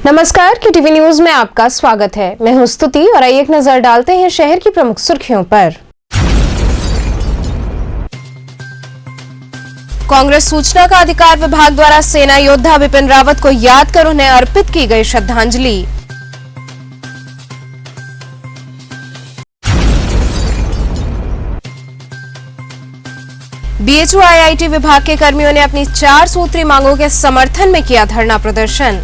नमस्कार, KTV news में आपका स्वागत है। मैं हूं स्तुति और आइए एक नजर डालते हैं शहर की प्रमुख सुर्खियों पर। कांग्रेस सूचना का अधिकार विभाग द्वारा सेना योद्धा विपिन रावत को याद कर उन्हें अर्पित की गई श्रद्धांजलि। BHU IIT विभाग के कर्मियों ने अपनी 4 सूत्री मांगों के समर्थन में किया धरना प्रदर्शन।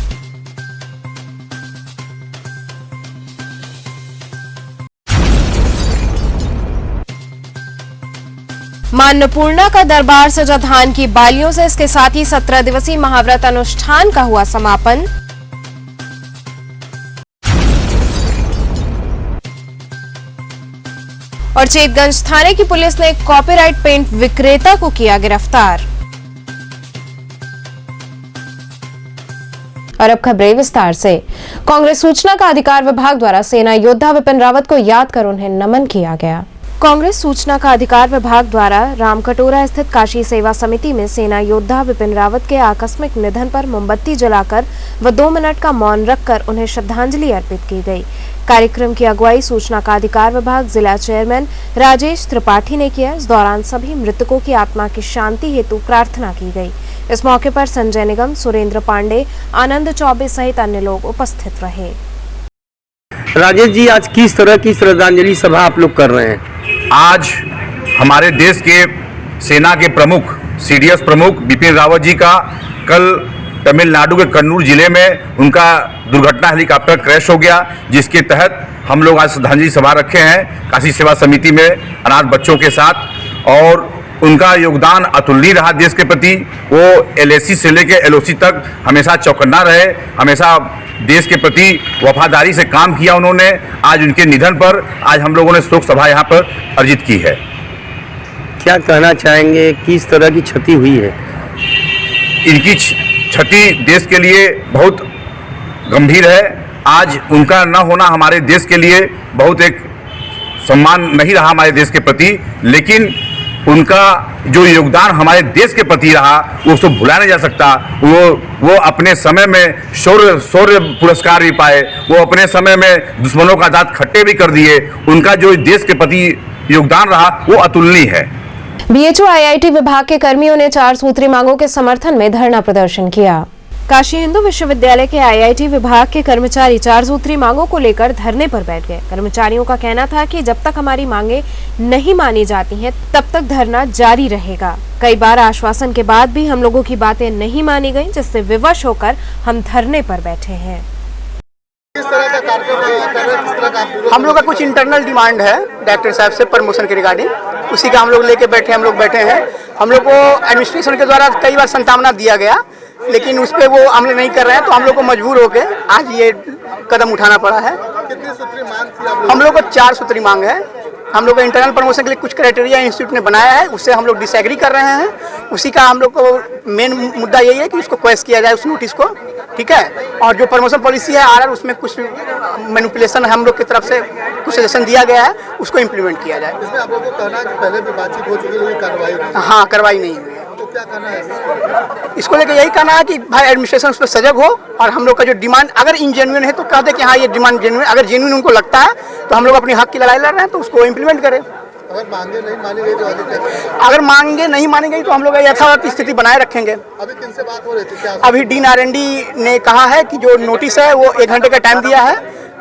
मां अन्नपूर्णा का दरबार सजा धान की बालियों से, इसके साथ ही 17 दिवसीय महाव्रत अनुष्ठान का हुआ समापन। और चेतगंज थाने की पुलिस ने एक कॉपीराइट पेंट विक्रेता को किया गिरफ्तार। और अब खबरें विस्तार से। कांग्रेस सूचना का अधिकार विभाग द्वारा सेना योद्धा विपिन रावत को याद कर उन्हें नमन किया गया। कांग्रेस सूचना का अधिकार विभाग द्वारा रामकटोरा स्थित काशी सेवा समिति में सेना योद्धा विपिन रावत के आकस्मिक निधन पर मोमबत्ती जलाकर व 2 मिनट का मौन रखकर उन्हें श्रद्धांजलि अर्पित की गई। कार्यक्रम की अगुवाई सूचना का अधिकार विभाग जिला चेयरमैन राजेश त्रिपाठी ने किया। इस दौरान सभी मृतकों की आत्मा की शांति हेतु प्रार्थना की गई। इस मौके पर संजय निगम, सुरेंद्र पांडे, आनंद चौबे सहित अन्य लोग उपस्थित रहे। राजेश जी, आज किस तरह की श्रद्धांजलि सभा आप लोग कर रहे हैं? आज हमारे देश के सेना के प्रमुख CDS प्रमुख बिपिन रावत जी का कल तमिलनाडु के कन्नूर जिले में उनका दुर्घटना हेलीकॉप्टर क्रैश हो गया, जिसके तहत हम लोग आज श्रद्धांजलि सभा रखे हैं काशी सेवा समिति में अनाथ बच्चों के साथ। और उनका योगदान अतुलनीय रहा देश के प्रति। वो LAC से लेकर LOC तक हमेशा चौकन्ना रहे, हमेशा देश के प्रति वफादारी से काम किया उन्होंने। आज उनके निधन पर आज हम लोगों ने शोक सभा यहाँ पर आयोजित की है। क्या कहना चाहेंगे, किस तरह की क्षति हुई है? इनकी क्षति देश के लिए बहुत गंभीर है। आज उनका न होना हमारे देश के लिए बहुत एक सम्मान नहीं रहा हमारे देश के प्रति, लेकिन उनका जो योगदान हमारे देश के प्रति रहा वो उसको भुलाया नहीं जा सकता। वो अपने समय में शौर्य पुरस्कार भी पाए, वो अपने समय में दुश्मनों का दांत खट्टे भी कर दिए। उनका जो देश के प्रति योगदान रहा वो अतुलनीय है। BHU IIT विभाग के कर्मियों ने 4 सूत्री मांगों के समर्थन में धरना प्रदर्शन किया। काशी हिंदू विश्वविद्यालय के IIT विभाग के कर्मचारी 4 सूत्री मांगों को लेकर धरने पर बैठ गए। कर्मचारियों का कहना था कि जब तक हमारी मांगे नहीं मानी जाती हैं, तब तक धरना जारी रहेगा। कई बार आश्वासन के बाद भी हम लोगों की बातें नहीं मानी गईं, जिससे विवश होकर हम धरने पर बैठे हैं। हम लोग का कुछ इंटरनल डिमांड है डायरेक्टर साहब से प्रमोशन के रिगार्डिंग, उसी का हम लोग लेके बैठे हैं। हम लोग को एडमिनिस्ट्रेशन के द्वारा कई बार संतावना दिया गया, लेकिन उस पर वो अमल नहीं कर रहे हैं, तो हम लोग को मजबूर होकर आज ये कदम उठाना पड़ा है। कितनी सूत्री मांग थी आप लोग? हम लोग को 4 सूत्री मांग है। हम लोग को इंटरनल प्रमोशन के लिए कुछ क्राइटेरिया इंस्टीट्यूट ने बनाया है, उससे हम लोग डिसएग्री कर रहे हैं। उसी का हम लोग को मेन मुद्दा यही है कि उसको क्वेश्चन किया जाए उस नोटिस को, ठीक है। और जो प्रमोशन पॉलिसी है RR, उसमें कुछ मैनिपुलेशन हम लोग की तरफ से कुछ सजेशन दिया गया है, उसको इम्प्लीमेंट किया जाए। इसमें आप लोगों को कहना है कि पहले भी बातचीत हो चुकी है, कार्रवाई नहीं। हाँ, कार्रवाई नहीं हुई है। तो क्या कहना है इसको लेकर? यही कहना है कि भाई एडमिनिस्ट्रेशन उस पर सजग हो, और हम लोग का जो डिमांड अगर इनजेन्युइन है तो कह दे कि हाँ ये डिमांड जेन्युइन। अगर जेन्युइन उनको लगता है तो हम लोग अपनी हक की लड़ाई लड़ रहे हैं, तो उसको इम्प्लीमेंट करें। अगर मांगे नहीं मानी गई तो अगर मांगे नहीं मानी गई तो हम लोग यथावत स्थिति बनाए रखेंगे। अभी किनसे बात हो रही थी? क्या अभी डीन R&D ने कहा है कि जो नोटिस है वो 1 घंटे का टाइम दिया है,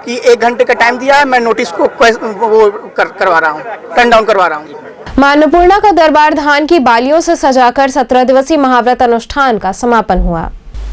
कि 1 घंटे का टाइम दिया है, मैं नोटिस को वो करवा रहा हूँ, टर्न डाउन करवा रहा हूँ। मां अन्नपूर्णा का दरबार धान की बालियों से सजाकर 17 दिवसीय महाव्रत अनुष्ठान का समापन हुआ।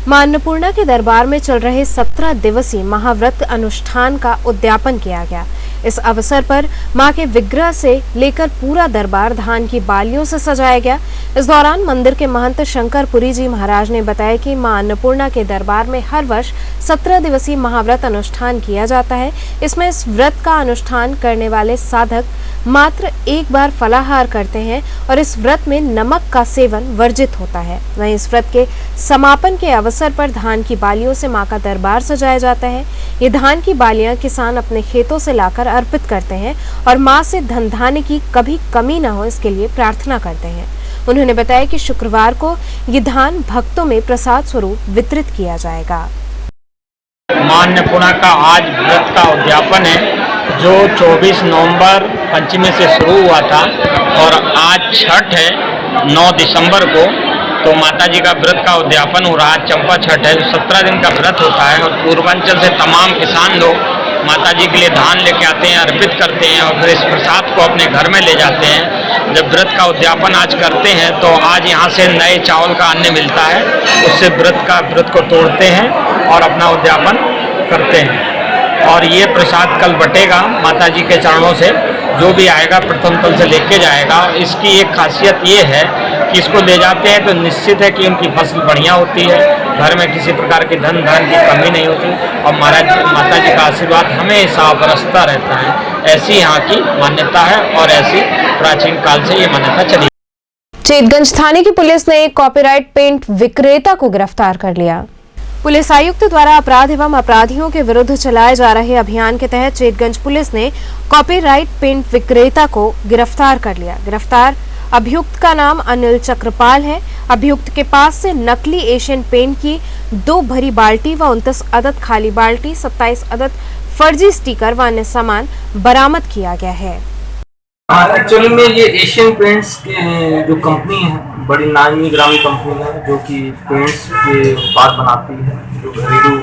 मां अन्नपूर्णा के दरबार में चल रहे 17 दिवसीय महाव्रत अनुष्ठान का उद्यापन किया गया। इस अवसर पर मां के विग्रह से लेकर पूरा दरबार धान की बालियों से सजाया गया। इस दौरान मंदिर के महंत शंकरपुरी जी महाराज ने बताया कि मां अन्नपूर्णा के दरबार में हर वर्ष 17 दिवसीय महाव्रत अनुष्ठान किया जाता है। इसमें इस व्रत का अनुष्ठान करने वाले साधक मात्र एक बार फलाहार करते हैं और इस व्रत में नमक का सेवन वर्जित होता है। वहीं इस व्रत के समापन के अवसर पर धान की बालियों से मां का दरबार सजाया जाता है। ये धान की बालियां किसान अपने खेतों से लाकर अर्पित करते हैं और मां से धन धान्य की कभी कमी न हो, इसके लिए प्रार्थना करते हैं। उन्होंने बताया कि शुक्रवार को ये धान भक्तों में प्रसाद स्वरूप वितरित किया जाएगा। मां अन्नपूर्णा का आज व्रत का उद्यापन है जो 24 नवंबर पंचमी से शुरू हुआ था और आज छठ है 9 दिसंबर को। तो माता जी का व्रत का उद्यापन हो रहा है। चंपा छठ है जो 17 दिन का व्रत होता है और पूर्वांचल से तमाम किसान लोग माता जी के लिए धान लेके आते हैं, अर्पित करते हैं और फिर इस प्रसाद को अपने घर में ले जाते हैं। जब व्रत का उद्यापन आज करते हैं तो आज यहाँ से नए चावल का अन्न मिलता है, उससे व्रत को तोड़ते हैं और अपना उद्यापन करते हैं। और ये प्रसाद कल बटेगा माता जी के चरणों से, जो भी आएगा प्रथम तल से लेके जाएगा। इसकी एक खासियत ये है कि इसको ले जाते हैं तो निश्चित है कि उनकी फसल बढ़िया होती है, घर में किसी प्रकार की धन की कमी नहीं होती और माता जी का आशीर्वाद हमेशा बरसता रहता है। ऐसी यहाँ की मान्यता है और ऐसी प्राचीन काल से ये मान्यता चली। चेतगंज थाने की पुलिस ने एक कॉपीराइट पेंट विक्रेता को गिरफ्तार कर लिया। पुलिस आयुक्त द्वारा अपराध एवं अपराधियों के विरुद्ध चलाए जा रहे अभियान के तहत चेतगंज पुलिस ने कॉपीराइट पेंट विक्रेता को गिरफ्तार कर लिया। गिरफ्तार अभियुक्त का नाम अनिल चक्रपाल है। अभियुक्त के पास से नकली एशियन पेंट की 2 भरी बाल्टी व 29 अदद खाली बाल्टी, 27 अदद फर्जी स्टिकर व अन्य सामान बरामद किया गया है। एक्चुअली में ये एशियन पेंट्स के जो कंपनी है, बड़ी नामी ग्रामी कंपनी है जो कि पेंट्स के उत्पाद बनाती है, जो घरेलू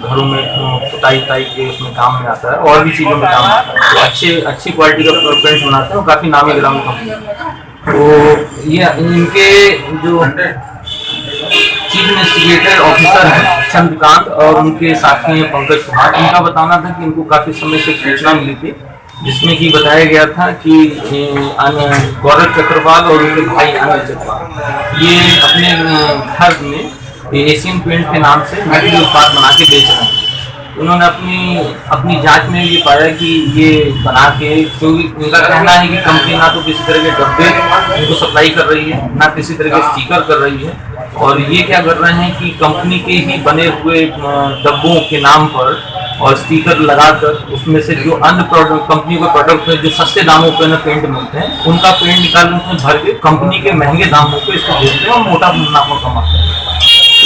घरों में पुताई के उसमें काम में आता है और भी चीज़ों में काम आता है। तो अच्छी क्वालिटी का पेंट्स बनाते हैं, काफ़ी नामी ग्रामी कंपनी है। तो ये इनके जो चीफ इन्वेस्टिगेटर ऑफिसर हैं चंद्रकांत और उनके साथी हैं पंकज कुमार, इनका बताना था कि इनको काफ़ी समय से सूचना मिली थी जिसमें कि बताया गया था कि गौरव चक्रवाल और उनके भाई अनिल चक्रवाल ये अपने घर में एशियन पेंट के नाम से नकली उत्पाद बना के बेच रहे हैं। उन्होंने अपनी जांच में ये पाया कि ये बना के, क्योंकि उनका कहना है कि कंपनी ना तो किसी तरह के डब्बे उनको सप्लाई कर रही है, ना किसी तरह के स्टिकर कर रही है, और ये क्या कर रहे हैं कि कंपनी के ही बने हुए डब्बों के नाम पर और स्टिकर लगाकर उसमें से जो अन्य प्रोडक्ट कंपनी के प्रोडक्ट जो सस्ते दामों पर पेंट मिलते हैं उनका पेंट निकाल उसमें भर के कंपनी के महंगे दामों पर इसको बेचते हैं और मोटा मुनाफा कमाते हैं।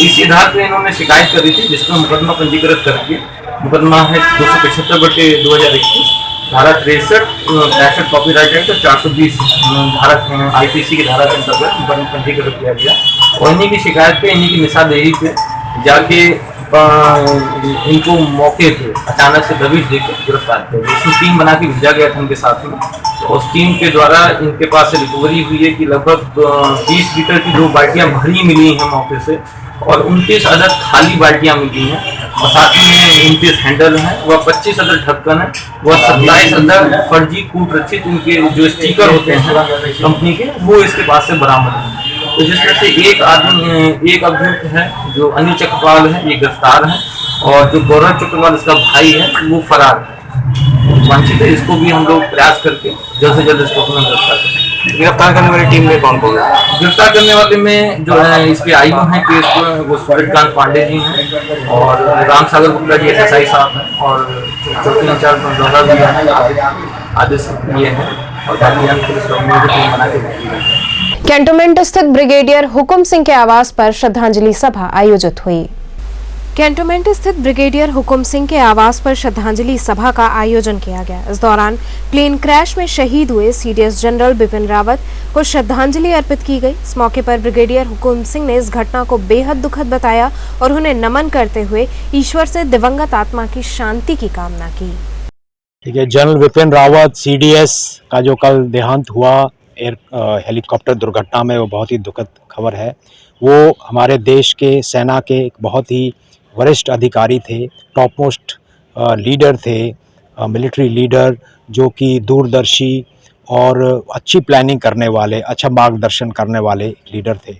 इस आधार पर इन्होंने शिकायत करी थी जिसमें मुकदमा पंजीकृत करके, मुकदमा है 275/2021, धारा 63 कॉपीराइट एक्ट 420 धारा IPC की धारा के अंतर्गत मुकदमा पंजीकृत किया गया और इन्हीं की शिकायत पे, इन्हीं की निशानदेही पे जाके इनको मौके पे अचानक से दबिश देकर गिरफ्तार किया गया। इसमें टीम बना के भेजा गया था उनके साथ में। उस टीम के द्वारा इनके पास से रिकवरी हुई है कि लगभग 20 लीटर की 2 बाल्टियां भरी मिली हैं मौके से और 29 अदद खाली बाल्टियां मिली हैं और साथ में 29 हैंडल हैं, वह 25 अदद ढक्कन है, वह 27 अदद फर्जी कूट रचित इनके जो स्टिकर होते हैं कंपनी के, वो इसके पास से बरामद हैं। तो जिसमें से एक अभियुक्त है जो अनिल चक्रपाल है, ये गिरफ्तार है और जो गौरव चक्रपाल इसका भाई है वो फरार है, वांछित है। इसको भी हम लोग प्रयास करके जल्द से जल्द इसको अपना गिरफ्तार करें। गिरफ्तार करने वाली टीम में कौन कौन है? गिरफ्तार करने वाले में जो है इसके आईओ हैं केस वो सूर्यकांत पांडे जी हैं और राम सागर गुप्ता जी SSI साहब हैं और चौकी इंचार्ज आदि ये हैं और बाकी अन्य पुलिस कर्मियों की टीम बना के भेजी गई है। कैंटोनमेंट स्थित ब्रिगेडियर हुकुम सिंह के आवास पर श्रद्धांजलि सभा आयोजित हुई। कैंटोनमेंट स्थित ब्रिगेडियर हुकुम सिंह के आवास पर श्रद्धांजलि सभा का आयोजन किया गया। इस दौरान प्लेन क्रैश में शहीद हुए CDS जनरल बिपिन रावत को श्रद्धांजलि अर्पित की गई। इस मौके पर ब्रिगेडियर हुकुम सिंह ने इस घटना को बेहद दुखद बताया और उन्हें नमन करते हुए ईश्वर से दिवंगत आत्मा की शांति की कामना की। ठीक है, जनरल बिपिन रावत CDS का जो कल देहांत हुआ हेलीकॉप्टर दुर्घटना में, वो बहुत ही दुखद खबर है। वो हमारे देश के सेना के एक बहुत ही वरिष्ठ अधिकारी थे, टॉप मोस्ट लीडर थे, मिलिट्री लीडर जो कि दूरदर्शी और अच्छी प्लानिंग करने वाले, अच्छा मार्गदर्शन करने वाले लीडर थे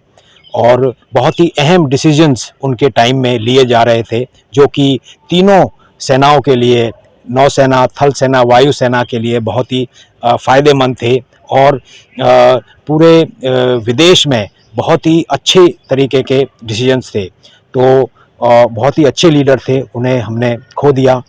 और बहुत ही अहम डिसीजंस उनके टाइम में लिए जा रहे थे जो कि तीनों सेनाओं के लिए, नौसेना, थल सेना, वायु सेना के लिए बहुत ही फ़ायदेमंद थे और पूरे विदेश में बहुत ही अच्छे तरीके के डिसीजंस थे। तो बहुत ही अच्छे लीडर थे, उन्हें हमने खो दिया।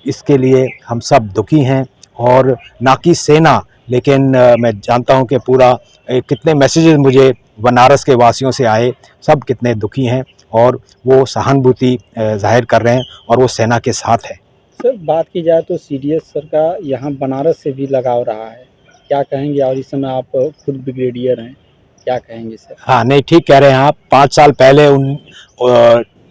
इसके लिए हम सब दुखी हैं और ना कि सेना, लेकिन मैं जानता हूं कि पूरा कितने मैसेजेस मुझे बनारस के वासियों से आए, सब कितने दुखी हैं और वो सहानुभूति जाहिर कर रहे हैं और वो सेना के साथ है। सर बात की जाए तो सीडीएस सर का यहाँ बनारस से भी लगाव रहा है, क्या कहेंगे? और इस समय आप खुद ब्रिगेडियर हैं, क्या कहेंगे सर? हाँ नहीं, ठीक कह रहे हैं आप। 5 साल पहले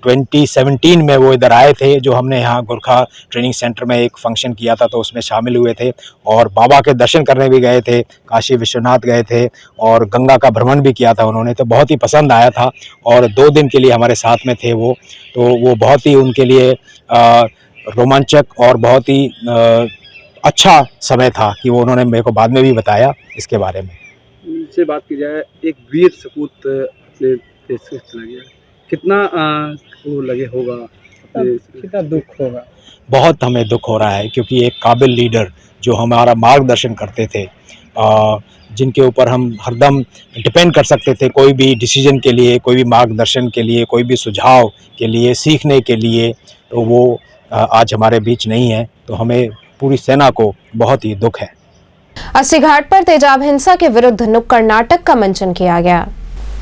2017 में वो इधर आए थे, जो हमने यहाँ गोरखा ट्रेनिंग सेंटर में एक फंक्शन किया था तो उसमें शामिल हुए थे और बाबा के दर्शन करने भी गए थे, काशी विश्वनाथ गए थे और गंगा का भ्रमण भी किया था उन्होंने, तो बहुत ही पसंद आया था और 2 दिन के लिए हमारे साथ में थे वो। तो वो बहुत ही उनके लिए रोमांचक और बहुत ही अच्छा समय था कि वो उन्होंने मेरे को बाद में भी बताया इसके बारे में। से बात की जाए, एक वीर सपूत अपने देश से चला गया, कितना वो लगे होगा, कितना दुख होगा? बहुत हमें दुख हो रहा है क्योंकि एक काबिल लीडर जो हमारा मार्गदर्शन करते थे, जिनके ऊपर हम हरदम डिपेंड कर सकते थे कोई भी डिसीजन के लिए, कोई भी मार्गदर्शन के लिए, कोई भी सुझाव के लिए, सीखने के लिए, तो वो आज हमारे बीच नहीं है। तो हमें पूरी सेना को बहुत ही दुख है। अस्सी घाट पर तेजाब हिंसा के विरुद्ध नुक्कड़ नाटक का मंचन किया गया।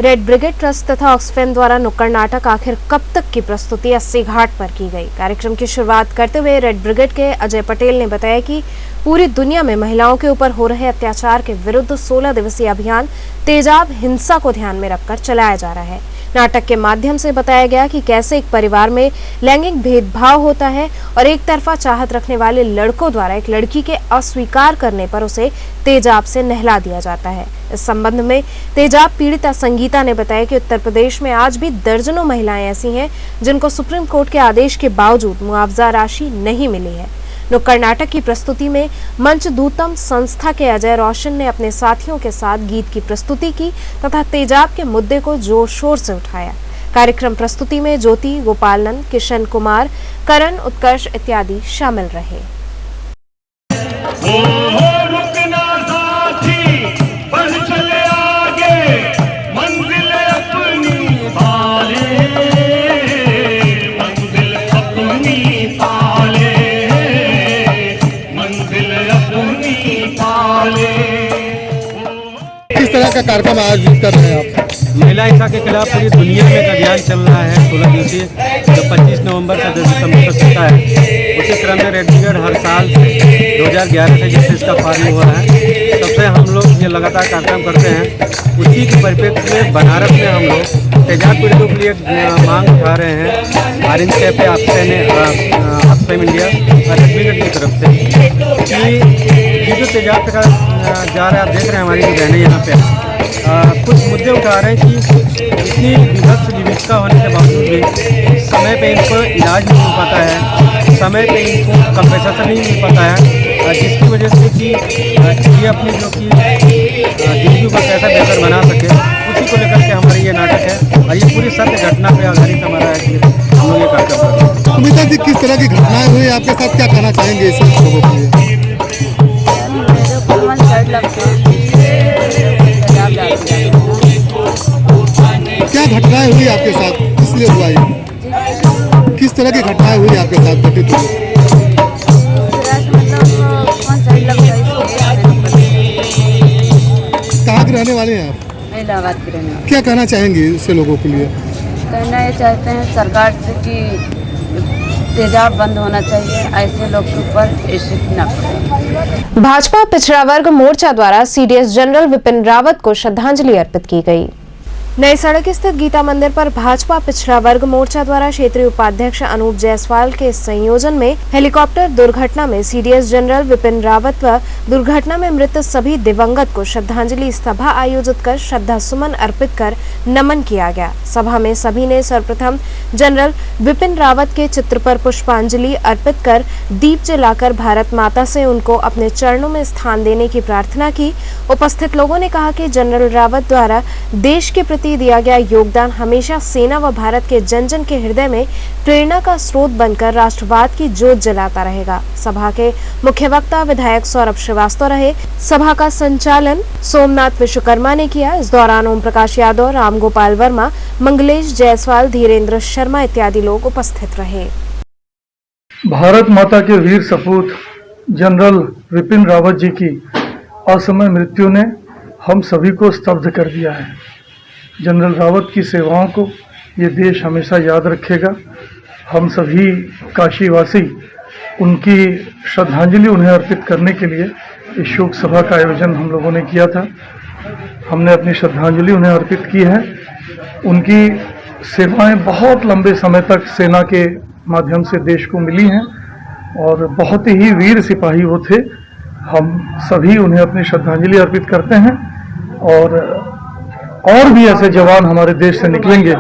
रेड ब्रिगेड ट्रस्ट तथा ऑक्सफैम द्वारा नुक्कड़ नाटक आखिर कब तक की प्रस्तुति अस्सी घाट पर की गई। कार्यक्रम की शुरुआत करते हुए रेड ब्रिगेड के अजय पटेल ने बताया कि पूरी दुनिया में महिलाओं के ऊपर हो रहे अत्याचार के विरुद्ध 16 दिवसीय अभियान तेजाब हिंसा को ध्यान में रखकर चलाया जा रहा है। नाटक के माध्यम से बताया गया कि कैसे एक परिवार में लैंगिक भेदभाव होता है और एक तरफा चाहत रखने वाले लड़कों द्वारा एक लड़की के अस्वीकार करने पर उसे तेजाब से नहला दिया जाता है। इस संबंध में तेजाब पीड़िता संगीता ने बताया कि उत्तर प्रदेश में आज भी दर्जनों महिलाएं ऐसी हैं जिनको सुप्रीम कोर्ट के आदेश के बावजूद मुआवजा राशि नहीं मिली है। नुक्कड़ नाटक की प्रस्तुति में मंच दूतम संस्था के अजय रोशन ने अपने साथियों के साथ गीत की प्रस्तुति की तथा तेजाब के मुद्दे को जोर शोर से उठाया। कार्यक्रम प्रस्तुति में ज्योति, गोपालनंद, किशन कुमार, करण, उत्कर्ष इत्यादि शामिल रहे। किस तरह का कार्यक्रम आयोजित कर रहे हैं आप? महिला हिंसा के खिलाफ पूरी दुनिया में एक अभियान चल रहा है 16 दिवसीय, जो 25 नवंबर से 10 दिसंबर तक चलता है। उसी क्रम में रेड ब्रिगेड हर साल 2011 से जैसे इसका फार्म हो रहा है, तब से हम लोग ये लगातार कार्यक्रम करते हैं। उसी के परिप्रेक्ष्य में बनारस में हम लोग तेजाब पीड़ितों के लिए मांग उठा रहे हैं। ऑरेंज कैफे ऑक्सफैम इंडिया और रेड ब्रिगेड की तरफ से कि ये जो तेजाब का जा रहा है, आप देख रहे हैं हमारी जो बहनें यहाँ पे कुछ मुद्दे उठा रहे हैं कि इतनी विभत्स विविधता होने के बावजूद भी समय पे इनको इलाज नहीं मिल पाता है, समय पे इनको कंपेंसेशन नहीं मिल पाता है, जिसकी वजह से कि ये अपनी जो कि जिंदगी को कैसा बेहतर बना सके, उसी को लेकर के हमारा ये नाटक है और ये पूरी सत्य घटना पे आधारित हमारा हम लोग ये कार्यक्रम कर रहे हैं। सुमिता जी, किस तरह की घटनाएं हुई आपके साथ, क्या कहना चाहेंगे इस लोगों के लिए? क्या घटनाएं हुई आपके साथ, इसलिए हुआ ये? किस तरह की घटनाएं हुई आपके साथ घटित हुई? कहाँ के रहने वाले हैं आप? इलाहाबाद के रहने वाले। क्या कहना चाहेंगे इससे लोगों के लिए? कहना ये चाहते हैं सरकार से कि तेजाब बंद होना चाहिए, ऐसे लोग के ऊपर ऐसे न करें। भाजपा पिछड़ा वर्ग मोर्चा द्वारा सीडीएस जनरल विपिन रावत को श्रद्धांजलि अर्पित की गई। नई सड़क स्थित गीता मंदिर पर भाजपा पिछड़ा वर्ग मोर्चा द्वारा क्षेत्रीय उपाध्यक्ष अनूप जायसवाल के संयोजन में हेलीकॉप्टर दुर्घटना में सीडीएस जनरल विपिन रावत व दुर्घटना में मृत सभी दिवंगत को श्रद्धांजलि सभा आयोजित कर श्रद्धा सुमन अर्पित कर नमन किया गया। सभा में सभी ने सर्वप्रथम जनरल विपिन रावत के चित्र पर पुष्पांजलि अर्पित कर दीप जलाकर भारत माता से उनको अपने चरणों में स्थान देने की प्रार्थना की। उपस्थित लोगों ने कहा कि जनरल रावत द्वारा देश के प्रति दिया गया योगदान हमेशा सेना व भारत के जन जन के हृदय में प्रेरणा का स्रोत बनकर राष्ट्रवाद की ज्योत जलाता रहेगा। सभा के मुख्य वक्ता विधायक सौरभ श्रीवास्तव रहे। सभा का संचालन सोमनाथ विश्वकर्मा ने किया। इस दौरान ओम प्रकाश यादव, राम गोपाल वर्मा, मंगलेश जायसवाल, धीरेन्द्र शर्मा इत्यादि लोग उपस्थित रहे। भारत माता के वीर सपूत जनरल विपिन रावत जी की असमय मृत्यु ने हम सभी को स्तब्ध कर दिया है। जनरल रावत की सेवाओं को ये देश हमेशा याद रखेगा। हम सभी काशीवासी उनकी श्रद्धांजलि उन्हें अर्पित करने के लिए इस शोक सभा का आयोजन हम लोगों ने किया था। हमने अपनी श्रद्धांजलि उन्हें अर्पित की है। उनकी सेवाएं बहुत लंबे समय तक सेना के माध्यम से देश को मिली हैं और बहुत ही वीर सिपाही वो थे। हम सभी उन्हें अपनी श्रद्धांजलि अर्पित करते हैं और भी ऐसे जवान हमारे देश से निकलेंगे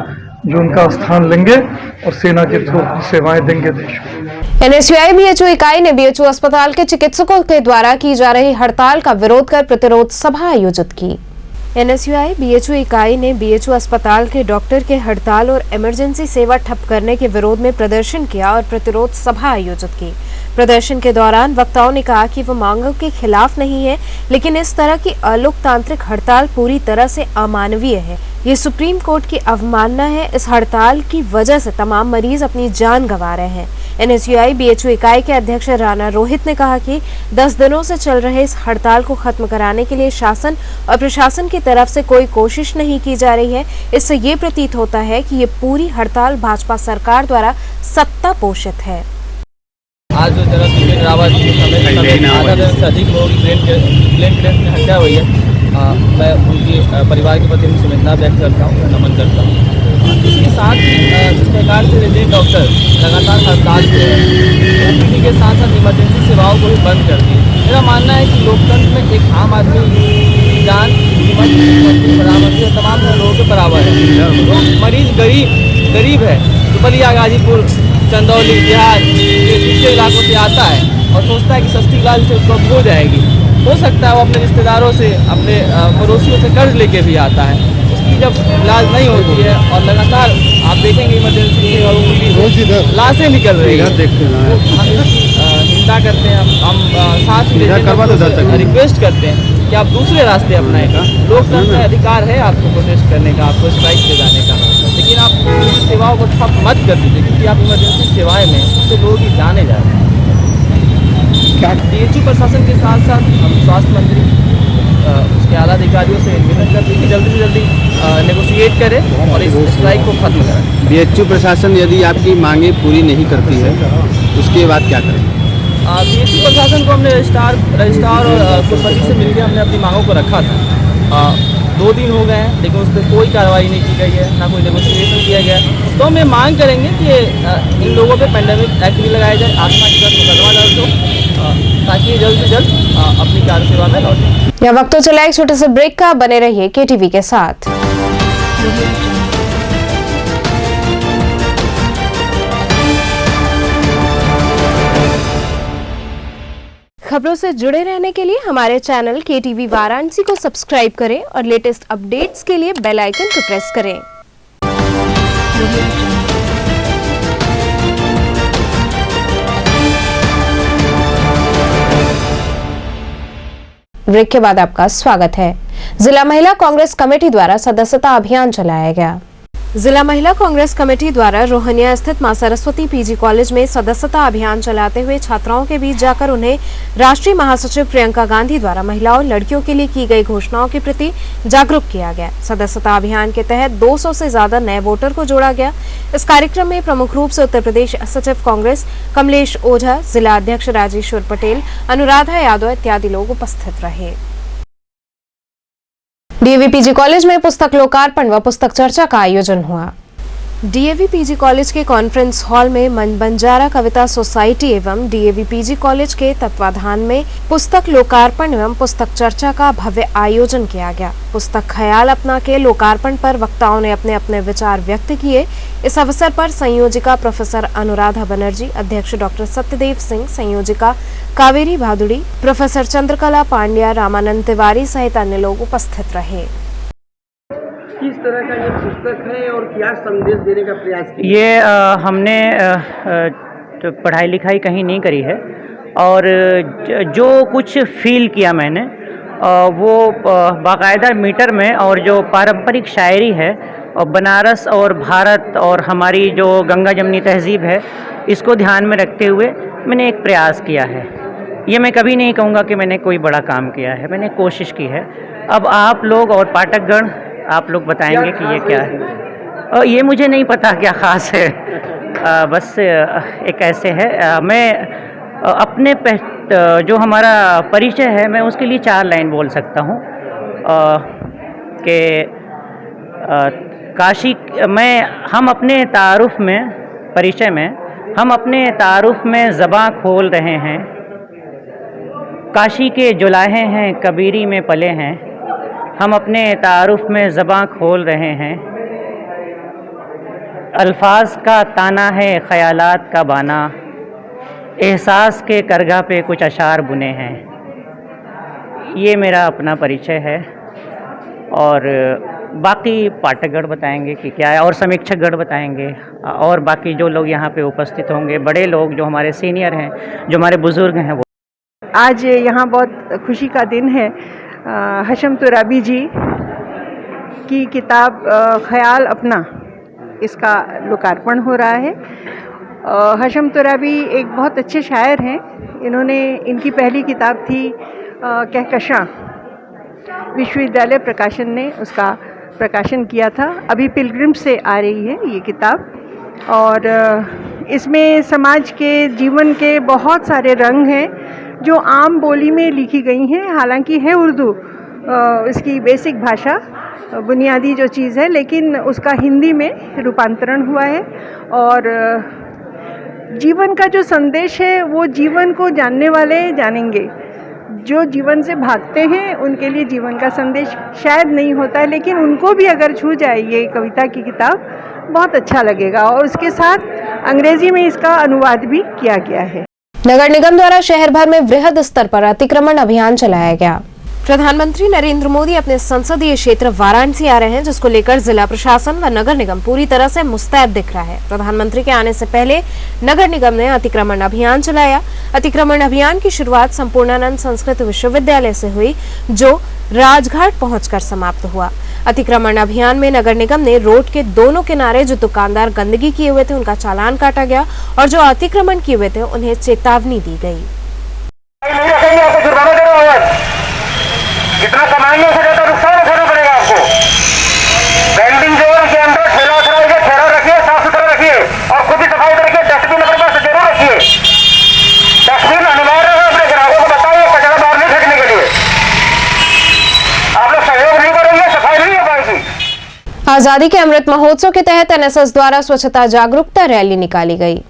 जो उनका स्थान लेंगे और सेना के थ्रू सेवाएं देंगे देश को। एनएसयूआई बीएचयू इकाई ने बीएचयू अस्पताल के चिकित्सकों के द्वारा की जा रही हड़ताल का विरोध कर प्रतिरोध सभा आयोजित की। एनएसयूआई बीएचयू इकाई ने बीएचयू अस्पताल के डॉक्टर के हड़ताल और इमरजेंसी सेवा ठप करने के विरोध में प्रदर्शन किया और प्रतिरोध सभा आयोजित की। प्रदर्शन के दौरान वक्ताओं ने कहा कि वो मांगों के खिलाफ नहीं है, लेकिन इस तरह की अलोकतांत्रिक हड़ताल पूरी तरह से अमानवीय है। ये सुप्रीम कोर्ट की अवमानना है। इस हड़ताल की वजह से तमाम मरीज अपनी जान गंवा रहे हैं। एनएसयूआई बीएचयू इकाई के अध्यक्ष राणा रोहित ने कहा कि 10 दिनों से चल रहे इस हड़ताल को खत्म कराने के लिए शासन और प्रशासन की तरफ से कोई कोशिश नहीं की जा रही है। इससे ये प्रतीत होता है कि ये पूरी हड़ताल भाजपा सरकार द्वारा सत्ता पोषित है। आज जो जनरल बिपिन रावत आधा दर्जन से अधिक लोगों की प्लेन क्रैश में हत्या हुई है, मैं उनके परिवार के प्रति संवेदना व्यक्त करता हूँ, नमन करता हूँ। इसके साथ ही जिस प्रकार से रेजिडेंट डॉक्टर लगातार हड़ताल पे ओपीडी के साथ साथ इमरजेंसी सेवाओं को भी बंद कर दी। मेरा मानना है कि लोकतंत्र में एक आम आदमी की जान कीमत बराबर और तमाम लोगों के बराबर है। मरीज गरीब है, दुपलिया, गाजीपुर, चंदौली, बिहार ये दूसरे इलाकों से आता है और सोचता है कि सस्ती इलाज से उसको हो जाएगी। हो सकता है वो अपने रिश्तेदारों से, अपने पड़ोसियों से कर्ज लेके भी आता है। उसकी जब इलाज नहीं होती है और लगातार आप देखेंगे इमरजेंसी और लाशें निकल रही है, तो हम इसकी निंदा करते हैं। हम साथ ही रिक्वेस्ट करते हैं कि आप दूसरे रास्ते अपनाएं। लोकतंत्र में अधिकार है आपको प्रोटेस्ट करने का, आपको स्ट्राइक पे जाने का, लेकिन आप सेवाओं को ठप मत कर दीजिए, क्योंकि आप इमरजेंसी सेवाएं में उससे लोगों की जाने जा रहे हैं। बीएचयू प्रशासन के साथ साथ हम स्वास्थ्य मंत्री उसके आला अधिकारियों से निवेदन करते हैं कि जल्दी से जल्दी नेगोशिएट करें और इस स्ट्राइक को खत्म करें। बीएचयू प्रशासन यदि आपकी मांगे पूरी नहीं करती है उसके बाद क्या करें? बीएचयू प्रशासन को हमने रजिस्ट्रार और कुलपति से मिलकर हमने अपनी मांगों को रखा था। 2 दिन हो गए हैं, लेकिन उस पर कोई कार्रवाई नहीं की गई है, ना कोई नेगोशिएशन किया गया है। तो हम ये मांग करेंगे कि इन लोगों पे पेंडेमिक एक्ट भी लगाया जाए, आत्मा के साथ मुकदमा दर्ज हो, ताकि ये जल्द से जल्द अपनी कार्य सेवा में लौटे। यह वक्त तो चला एक छोटे से ब्रेक का, बने रहिए केटीवी के साथ। खबरों से जुड़े रहने के लिए हमारे चैनल केटीवी वाराणसी को सब्सक्राइब करें और लेटेस्ट अपडेट्स के लिए बेल आइकन को प्रेस करें। ब्रेक के बाद आपका स्वागत है। जिला महिला कांग्रेस कमेटी द्वारा सदस्यता अभियान चलाया गया। जिला महिला कांग्रेस कमेटी द्वारा रोहनिया स्थित मां सरस्वती पीजी कॉलेज में सदस्यता अभियान चलाते हुए छात्राओं के बीच जाकर उन्हें राष्ट्रीय महासचिव प्रियंका गांधी द्वारा महिलाओं और लड़कियों के लिए की गई घोषणाओं के प्रति जागरूक किया गया। सदस्यता अभियान के तहत 200 से ज्यादा नए वोटर को जोड़ा गया। इस कार्यक्रम में प्रमुख रूप से उत्तर प्रदेश सचिव कांग्रेस कमलेश ओझा, जिला अध्यक्ष राजेश्वर पटेल, अनुराधा यादव इत्यादि लोग उपस्थित रहे। डीएवी पीजी कॉलेज में पुस्तक लोकार्पण व पुस्तक चर्चा का आयोजन हुआ। डीएवी पीजी कॉलेज के कॉन्फ्रेंस हॉल में मन बंजारा कविता सोसाइटी एवं डीएवी पीजी कॉलेज के तत्वाधान में पुस्तक लोकार्पण एवं पुस्तक चर्चा का भव्य आयोजन किया गया। पुस्तक ख्याल अपना के लोकार्पण पर वक्ताओं ने अपने अपने विचार व्यक्त किए। इस अवसर पर संयोजिका प्रोफेसर अनुराधा बनर्जी, अध्यक्ष डॉक्टर सत्यदेव सिंह, संयोजिका कावेरी भादुड़ी, प्रोफेसर चंद्रकला पांड्या, रामानंद तिवारी सहित अन्य लोग उपस्थित रहे। किस तरह का ये पुस्तक है और क्या संदेश देने का प्रयास किया? ये हमने तो पढ़ाई लिखाई कहीं नहीं करी है और जो कुछ फील किया मैंने वो बाकायदा मीटर में, और जो पारंपरिक शायरी है और बनारस और भारत और हमारी जो गंगा जमनी तहजीब है, इसको ध्यान में रखते हुए मैंने एक प्रयास किया है। ये मैं कभी नहीं कहूँगा कि मैंने कोई बड़ा काम किया है, मैंने कोशिश की है। अब आप लोग और पाठकगण आप लोग बताएंगे कि ये क्या है। ये मुझे नहीं पता क्या ख़ास है, बस एक ऐसे है। मैं अपने जो हमारा परिचय है मैं उसके लिए 4 लाइन बोल सकता हूँ कि काशी हम अपने तारुफ में, परिचय में हम अपने तारुफ में ज़बां खोल रहे हैं। काशी के जुलाहे हैं, कबीरी में पले हैं, हम अपने तारुफ में ज़बां खोल रहे हैं। अल्फाज का ताना है ख़यालात का बाना, एहसास के करगा पे कुछ अशार बुने हैं। ये मेरा अपना परिचय है और बाकी पाठकगण बताएंगे कि क्या है और समीक्षकगण बताएंगे और बाकी जो लोग यहाँ पे उपस्थित होंगे, बड़े लोग जो हमारे सीनियर हैं, जो हमारे बुज़ुर्ग हैं, वो। आज यहाँ बहुत खुशी का दिन है। हशम तुराबी जी की किताब ख़याल अपना, इसका लोकार्पण हो रहा है। हशम तुराबी एक बहुत अच्छे शायर हैं। इनकी पहली किताब थी कहकशां, विश्वविद्यालय प्रकाशन ने उसका प्रकाशन किया था। अभी पिलग्रिम से आ रही है ये किताब और इसमें समाज के जीवन के बहुत सारे रंग हैं जो आम बोली में लिखी गई हैं। हालांकि है उर्दू इसकी बेसिक भाषा, बुनियादी जो चीज़ है, लेकिन उसका हिंदी में रूपांतरण हुआ है और जीवन का जो संदेश है वो जीवन को जानने वाले जानेंगे। जो जीवन से भागते हैं उनके लिए जीवन का संदेश शायद नहीं होता है, लेकिन उनको भी अगर छू जाए ये कविता की किताब बहुत अच्छा लगेगा। और उसके साथ अंग्रेजी में इसका अनुवाद भी किया गया है। नगर निगम द्वारा शहर भर में वृहद स्तर पर अतिक्रमण अभियान चलाया गया। प्रधानमंत्री नरेंद्र मोदी अपने संसदीय क्षेत्र वाराणसी आ रहे हैं, जिसको लेकर जिला प्रशासन व नगर निगम पूरी तरह से मुस्तैद दिख रहा है। प्रधानमंत्री के आने से पहले नगर निगम ने अतिक्रमण अभियान चलाया। अतिक्रमण अभियान की शुरुआत संपूर्णानंद संस्कृत विश्वविद्यालय से हुई, जो राजघाट पहुंचकर समाप्त हुआ। अतिक्रमण अभियान में नगर निगम ने रोड के दोनों किनारे जो दुकानदार गंदगी किए हुए थे उनका चालान काटा गया और जो अतिक्रमण किए हुए थे उन्हें चेतावनी दी गई। जितना कमाएंगे उससे ज्यादा नुकसान उठाना पड़ेगा आपको। वेंडिंग जोन के अंदर ठेला उतराइए, ठेला रखिए, साफ सुथरा रखिए और खुद ही सफाई करके डस्टबिन अपने पास जरूर रखिए। डस्टबिन अनिवार्य है, अपने ग्राहकों को बताइए कचरा बाहर नहीं फेंकने के लिए। आप लोग सहयोग नहीं करेंगे, सफाई नहीं हो पाएगी। आजादी के अमृत महोत्सव के तहत एनएसएस द्वारा स्वच्छता जागरूकता रैली निकाली गई।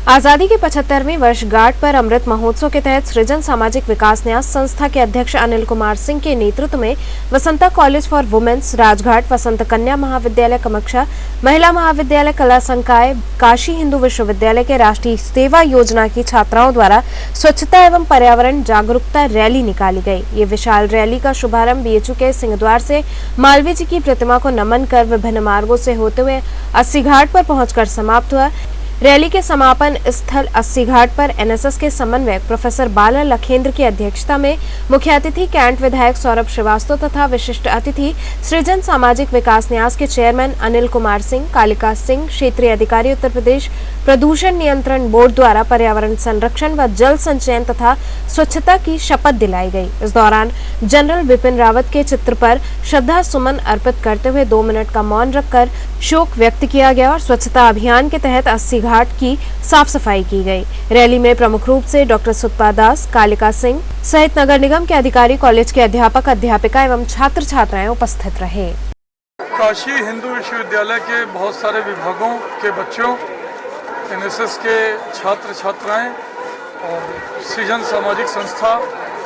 आजादी के 75वें वर्षगांठ पर अमृत महोत्सव के तहत सृजन सामाजिक विकास न्यास संस्था के अध्यक्ष अनिल कुमार सिंह के नेतृत्व में Vasanta college for women's, Rajghat, वसंत कन्या महाविद्यालय कमक्षा, महिला महाविद्यालय कला संकाय, काशी हिंदू विश्वविद्यालय के राष्ट्रीय सेवा योजना की छात्राओं द्वारा स्वच्छता एवं पर्यावरण जागरूकता रैली निकाली गई। ये विशाल रैली का शुभारंभ बीएचयू के सिंहद्वार से मालवीय जी की प्रतिमा को नमन कर विभिन्न मार्गों से होते हुए 80 घाट पर पहुंचकर समाप्त हुआ। रैली के समापन स्थल 80 घाट पर एनएसएस के समन्वयक प्रोफेसर बाला लखेंद्र की अध्यक्षता में मुख्य अतिथि कैंट विधायक सौरभ श्रीवास्तव तथा विशिष्ट अतिथि सृजन सामाजिक विकास न्यास के चेयरमैन अनिल कुमार सिंह, कालिका सिंह, क्षेत्रीय अधिकारी उत्तर प्रदेश प्रदूषण नियंत्रण बोर्ड द्वारा पर्यावरण संरक्षण व जल संचयन तथा स्वच्छता की शपथ दिलाई गई। इस दौरान जनरल विपिन रावत के चित्र पर श्रद्धा सुमन अर्पित करते हुए 2 मिनट का मौन रखकर शोक व्यक्त किया गया और स्वच्छता अभियान के तहत 80 घाट की साफ सफाई की गई। रैली में प्रमुख रूप से डॉक्टर सुतपा दास, कालिका सिंह सहित नगर निगम के अधिकारी, कॉलेज के अध्यापक, अध्यापिका एवं छात्र छात्राएं उपस्थित रहे। काशी हिंदू विश्वविद्यालय के बहुत सारे विभागों के बच्चों, एनएसएस के छात्र छात्राएं और सृजन सामाजिक संस्था,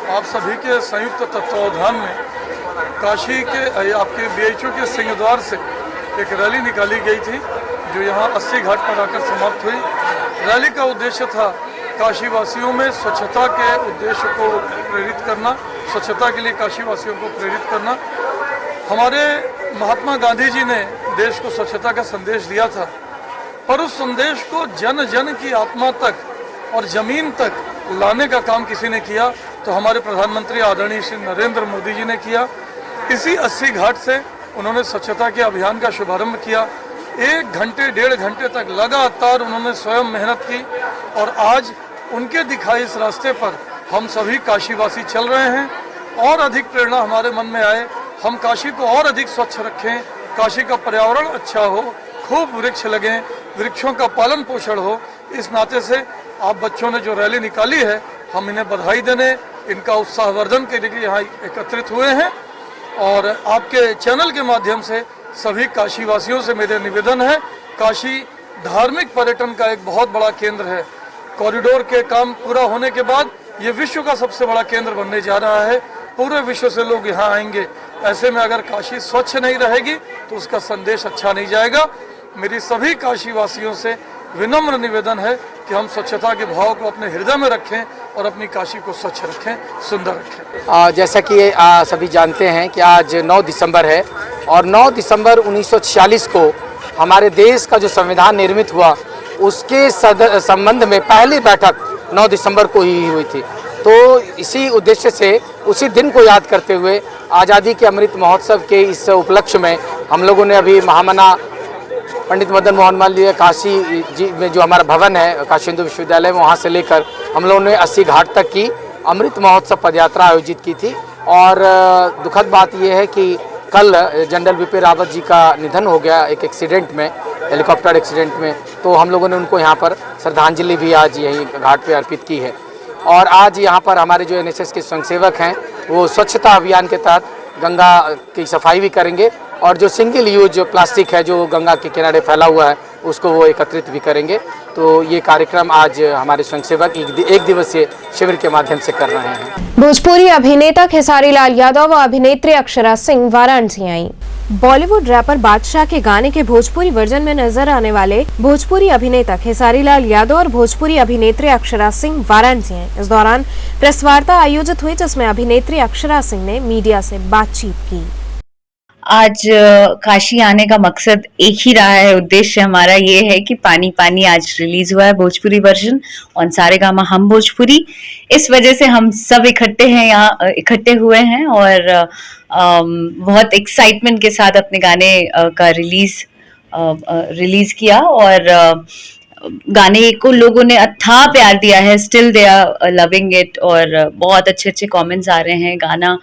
आप सभी के संयुक्त तत्वावधान में काशी के आपके बीएचयू के सिंहद्वार से एक रैली निकाली गई थी, जो यहाँ 80 घाट पर आकर समाप्त हुई। रैली का उद्देश्य था काशी वासियों में स्वच्छता के उद्देश्य को प्रेरित करना, स्वच्छता के लिए काशी वासियों को प्रेरित करना। हमारे महात्मा गांधी जी ने देश को स्वच्छता का संदेश दिया था, पर उस संदेश को जन जन की आत्मा तक और जमीन तक लाने का काम किसी ने किया, तो हमारे प्रधानमंत्री आदरणीय श्री नरेंद्र मोदी जी ने किया। इसी 80 घाट से उन्होंने स्वच्छता के अभियान का शुभारंभ किया। 1 घंटे 1.5 घंटे तक लगातार उन्होंने स्वयं मेहनत की और आज उनके दिखाए इस रास्ते पर हम सभी काशीवासी चल रहे हैं। और अधिक प्रेरणा हमारे मन में आए, हम काशी को और अधिक स्वच्छ रखें, काशी का पर्यावरण अच्छा हो, खूब वृक्ष लगें, वृक्षों का पालन पोषण हो। इस नाते से आप बच्चों ने जो रैली निकाली है, हम इन्हें बधाई देने, इनका उत्साहवर्धन के लिए यहाँ एकत्रित हुए हैं। और आपके चैनल के माध्यम से सभी काशीवासियों से मेरे निवेदन है, काशी धार्मिक पर्यटन का एक बहुत बड़ा केंद्र है। कॉरिडोर के काम पूरा होने के बाद ये विश्व का सबसे बड़ा केंद्र बनने जा रहा है। पूरे विश्व से लोग यहाँ आएंगे। ऐसे में अगर काशी स्वच्छ नहीं रहेगी तो उसका संदेश अच्छा नहीं जाएगा। मेरी सभी काशीवासियों से विनम्र निवेदन है कि हम स्वच्छता के भाव को अपने हृदय में रखें और अपनी काशी को स्वच्छ रखें, सुंदर रखें। जैसा कि सभी जानते हैं कि आज 9 दिसंबर है और 9 दिसंबर 1946 को हमारे देश का जो संविधान निर्मित हुआ उसके संबंध में पहली बैठक 9 दिसंबर को ही हुई थी। तो इसी उद्देश्य से उसी दिन को याद करते हुए आज़ादी के अमृत महोत्सव के इस उपलक्ष्य में हम लोगों ने अभी महामना पंडित मदन मोहन मालवीय काशी जी में जो हमारा भवन है काशी हिंदू विश्वविद्यालय में, वहाँ से लेकर हम लोगों ने 80 घाट तक की अमृत महोत्सव पदयात्रा आयोजित की थी। और दुखद बात यह है कि कल जनरल बिपिन रावत जी का निधन हो गया एक एक्सीडेंट में, हेलीकॉप्टर एक्सीडेंट में। तो हम लोगों ने उनको यहाँ पर श्रद्धांजलि भी आज यहीं घाट पे अर्पित की है। और आज यहाँ पर हमारे जो एनएसएस के स्वयंसेवक हैं वो स्वच्छता अभियान के तहत गंगा की सफाई भी करेंगे और जो सिंगल यूज प्लास्टिक है जो गंगा के किनारे फैला हुआ है उसको वो एकत्रित भी करेंगे। तो ये कार्यक्रम आज हमारे स्वयंसेवक एक दिवसीय शिविर के माध्यम से कर रहे हैं। भोजपुरी अभिनेता खेसारी लाल यादव व अभिनेत्री अक्षरा सिंह वाराणसी आई। बॉलीवुड रैपर बादशाह के गाने के भोजपुरी वर्जन में नजर आने वाले भोजपुरी अभिनेता खेसारी लाल यादव और भोजपुरी अभिनेत्री अक्षरा सिंह वाराणसी हैं। इस दौरान प्रेस वार्ता आयोजित हुई जिसमें अभिनेत्री अक्षरा सिंह ने मीडिया से बातचीत की। आज काशी आने का मकसद एक ही रहा है, उद्देश्य हमारा ये है कि पानी पानी आज रिलीज हुआ है भोजपुरी वर्जन ऑन सारेगामा हम भोजपुरी। इस वजह से हम सब इकट्ठे हैं, यहाँ इकट्ठे हुए हैं और बहुत एक्साइटमेंट के साथ अपने गाने का रिलीज किया और गाने को लोगों ने अथाह प्यार दिया है। Still they are loving it और बहुत अच्छे अच्छे कमेंट्स आ रहे हैं। गाना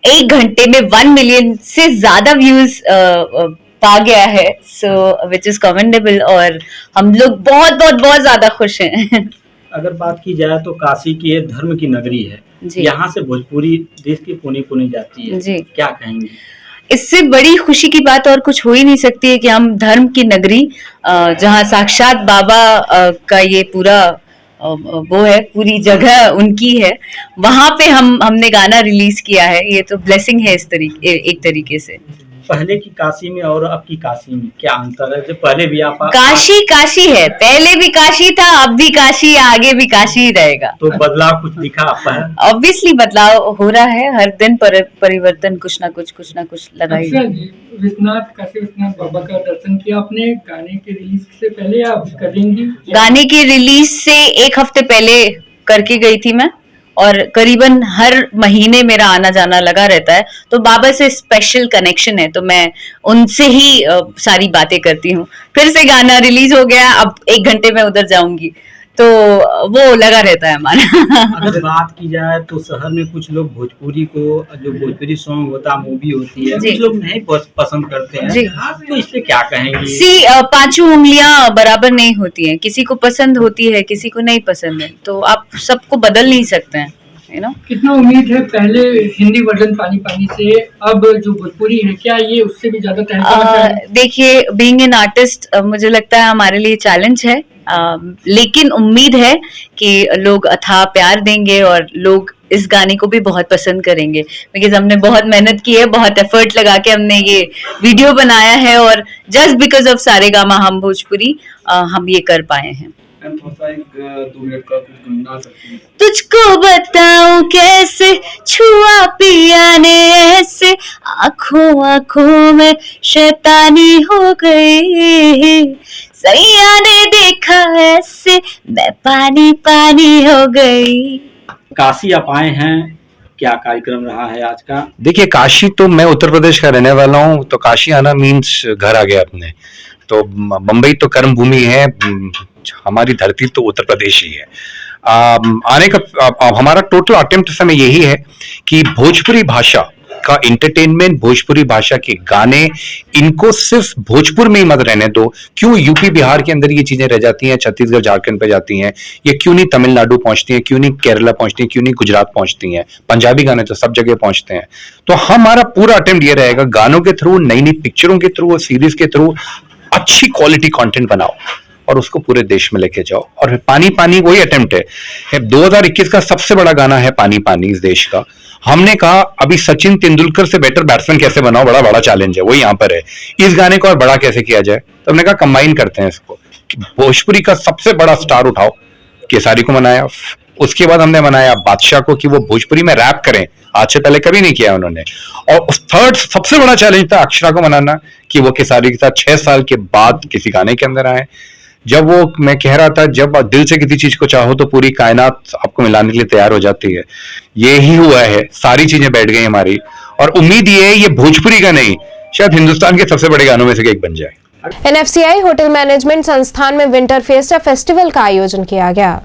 1 घंटे में 1 मिलियन से ज्यादा व्यूज पा गया है, सो विच इज कमेंडेबल और हम लोग बहुत बहुत बहुत ज्यादा खुश हैं। अगर बात की जाए तो काशी की एक धर्म की नगरी है, यहाँ से भोजपुरी देश की पुनी जाती है जी, क्या कहेंगे? इससे बड़ी खुशी की बात और कुछ हो ही नहीं सकती है कि हम धर्म की नगरी जहाँ साक्षात बाबा का ये पूरा वो है, पूरी जगह उनकी है, वहां पे हमने गाना रिलीज किया है। ये तो ब्लेसिंग है इस एक तरीके से। पहले की काशी में और अब की काशी में क्या अंतर है? जो पहले भी आप काशी है, पहले भी काशी था, अब भी काशी है, आगे भी काशी ही रहेगा। तो बदलाव कुछ दिखा आपका? ऑब्वियसली बदलाव हो रहा है, हर दिन परिवर्तन कुछ ना कुछ लगा ही। काशी विश्वनाथ बाबा का दर्शन किया आपने गाने के रिलीज से पहले, आप करेंगी? गाने की रिलीज से 1 हफ्ते पहले करके गई थी मैं और करीबन हर महीने मेरा आना जाना लगा रहता है। तो बाबा से स्पेशल कनेक्शन है, तो मैं उनसे ही सारी बातें करती हूँ। फिर से गाना रिलीज हो गया, अब 1 घंटे में उधर जाऊंगी, तो वो लगा रहता है हमारा। अगर बात की जाए तो शहर में कुछ लोग भोजपुरी को, जो भोजपुरी सॉन्ग होता है, मूवी होती है, कुछ लोग नहीं पसंद करते हैं, तो इस पे क्या कहेंगे? 5 उंगलियां बराबर नहीं होती हैं, किसी को पसंद होती है, किसी को नहीं पसंद है, तो आप सबको बदल नहीं सकते हैं, कितना उम्मीद है पहले हिंदी वर्जन पानी पानी से, अब जो भोजपुरी है क्या ये उससे भी ज्यादा? देखिए, बीइंग एन आर्टिस्ट मुझे लगता है हमारे लिए चैलेंज है, लेकिन उम्मीद है कि लोग अथाह प्यार देंगे और लोग इस गाने को भी बहुत पसंद करेंगे, बिकॉज हमने बहुत मेहनत की है, बहुत एफर्ट लगा के हमने ये वीडियो बनाया है और जस्ट बिकॉज ऑफ सारेगामा हम भोजपुरी हम ये कर पाए हैं। तुझको बताऊं कैसे छुआ पिया ने ऐसे, आंखों में शैतानी हो गई, सैया ने देखा ऐसे मैं पानी हो गई। काशी आप आए हैं, क्या कार्यक्रम रहा है आज का? देखिए, काशी तो मैं उत्तर प्रदेश का रहने वाला हूँ, तो काशी आना मीन्स घर आ गया अपने। तो बम्बई तो कर्म भूमि है, हमारी धरती तो उत्तर प्रदेश ही है। आने का हमारा टोटल अटेम्प्ट समय यही है कि भोजपुरी भाषा का एंटरटेनमेंट, भोजपुरी भाषा के गाने, इनको सिर्फ भोजपुर में ही मत रहने दो। क्यों यूपी बिहार के अंदर ये चीजें रह जाती हैं, छत्तीसगढ़ झारखंड पे जाती हैं, ये क्यों नहीं तमिलनाडु पहुंचती हैं, क्यों नहीं केरला पहुंचती हैं, क्यों नहीं गुजरात पहुंचती हैं? पंजाबी गाने तो सब जगह पहुंचते हैं। तो हमारा पूरा अटेम्प्ट ये रहेगा, गानों के थ्रू, नई नई पिक्चरों के थ्रू और सीरीज के थ्रू अच्छी क्वालिटी कंटेंट बनाओ और उसको पूरे देश में लेके जाओ। और पानी पानी वही अटेम्प्ट है। 2021 का सबसे बड़ा गाना है पानी पानी इस देश का। हमने कहा अभी सचिन तेंदुलकर से बेटर बैट्समैन कैसे बनाओ, बड़ा बड़ा चैलेंज है, वो यहाँ पर है। इस गाने को और बड़ा कैसे किया जाए, तो हमने कहा कंबाइन करते हैं इसको। भोजपुरी का सबसे बड़ा स्टार उठाओ, केसारी को मनाया, उसके बाद हमने मनाया बादशाह को कि वो भोजपुरी में रैप करें, आज से पहले कभी नहीं किया उन्होंने। और थर्ड सबसे बड़ा चैलेंज था अक्षरा को मनाना कि वो केसारी के साथ 6 साल के बाद किसी गाने के अंदर आए। जब वो मैं कह रहा था, जब दिल से किसी चीज को चाहो तो पूरी कायनात आपको मिलाने के लिए तैयार हो जाती है। ये ही हुआ है, सारी चीजें बैठ गई हमारी। और उम्मीद ये है ये भोजपुरी का नहीं, शायद हिंदुस्तान के सबसे बड़े गानों में से एक बन जाए। NFCI होटल मैनेजमेंट संस्थान में विंटर फेस्टा फेस्टिवल का आयोजन किया गया।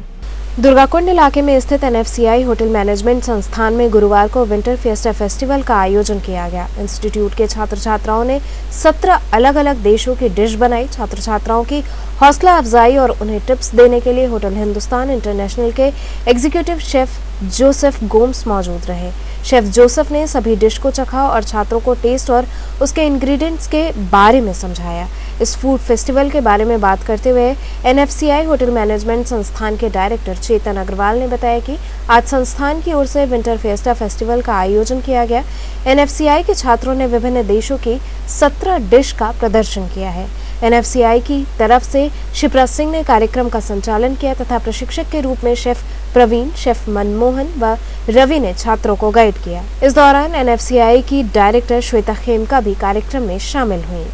दुर्गाकुंड इलाके में स्थित NFCI होटल मैनेजमेंट संस्थान में गुरुवार को विंटर फेस्टा फेस्टिवल का आयोजन किया गया। इंस्टीट्यूट के छात्र छात्राओं ने 17 अलग अलग देशों की डिश बनाई। छात्र छात्राओं की हौसला अफजाई और उन्हें टिप्स देने के लिए होटल हिंदुस्तान इंटरनेशनल के एग्जीक्यूटिव शेफ जोसेफ गोम्स मौजूद रहे। शेफ जोसेफ ने सभी डिश को चखा और छात्रों को टेस्ट और उसके इंग्रेडिएंट्स के बारे में समझाया। इस फूड फेस्टिवल के बारे में बात करते हुए NFCI होटल मैनेजमेंट संस्थान के डायरेक्टर चेतन अग्रवाल ने बताया कि आज संस्थान की ओर से विंटर फेस्टा फेस्टिवल का आयोजन किया गया। NFCI के छात्रों ने विभिन्न देशों की 17 डिश का प्रदर्शन किया है। NFCI की तरफ से शिप्रा सिंह ने कार्यक्रम का संचालन किया तथा प्रशिक्षक के रूप में शेफ प्रवीण, शेफ मनमोहन व रवि ने छात्रों को गाइड किया। इस दौरान NFCI की डायरेक्टर श्वेता खेमका भी कार्यक्रम में शामिल हुई।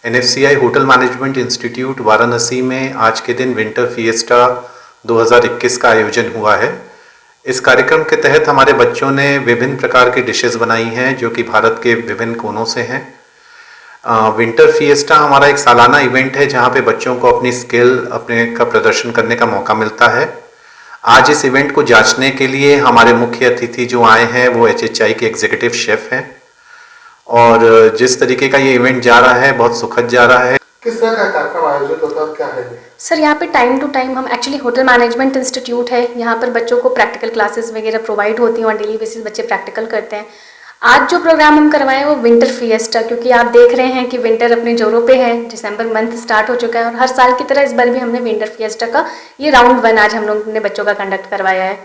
NFCI hotel management institute Varanasi में आज के दिन विंटर फिएस्टा 2021 का आयोजन हुआ है। इस कार्यक्रम के तहत हमारे बच्चों ने विभिन्न प्रकार की डिशेस बनाई हैं जो कि भारत के विभिन्न कोनों से हैं। विंटर फिएस्टा हमारा एक सालाना इवेंट है जहां पे बच्चों को अपनी स्किल अपने का प्रदर्शन करने का मौका मिलता है। आज इस इवेंट को जांचने के लिए हमारे मुख्य अतिथि जो आए हैं वो HHI के एग्जीक्यूटिव शेफ हैं और जिस तरीके का ये इवेंट जा रहा है बहुत सुखद जा रहा है। किस तरह का कार्यक्रम आयोजित होता है, क्या है? सर यहाँ पे टाइम टू टाइम हम एक्चुअली होटल मैनेजमेंट इंस्टीट्यूट है, यहाँ पर बच्चों को प्रैक्टिकल क्लासेस वगैरह प्रोवाइड होती हैं और डेली बेसिस बच्चे प्रैक्टिकल करते हैं। आज जो प्रोग्राम हम करवाएं वो विंटर फिएस्टा, क्योंकि आप देख रहे हैं कि विंटर अपने जोरों पे है, दिसंबर मंथ स्टार्ट हो चुका है और हर साल की तरह इस बार भी हमने विंटर फिएस्टा का ये राउंड 1 आज हम लोगों ने बच्चों का कंडक्ट करवाया है।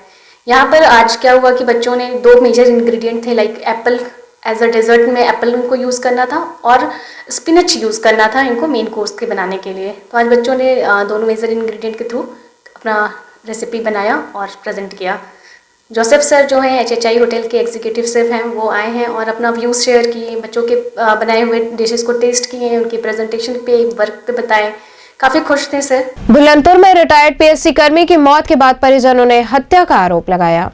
यहाँ पर आज क्या हुआ कि बच्चों ने 2 मेजर इंग्रेडिएंट थे, like apple as a dessert में एप्पल उनको यूज़ करना था और स्पिनच यूज़ करना था इनको मेन कोर्स के बनाने के लिए। तो आज बच्चों ने दोनों मेजर इंग्रेडिएंट के थ्रू अपना रेसिपी बनाया और प्रेजेंट किया। जोसेफ सर जो हैं HHI होटल के एग्जीक्यूटिव शेफ हैं, वो आए हैं और अपना व्यूज़ शेयर किए, बच्चों के बनाए हुए डिशेस को टेस्ट किए, उनकी प्रेजेंटेशन पे वर्क पे बताए, काफ़ी खुश थे सर। बुलंदपुर में रिटायर्ड PSC कर्मी की मौत के बाद परिजनों ने हत्या का आरोप लगाया।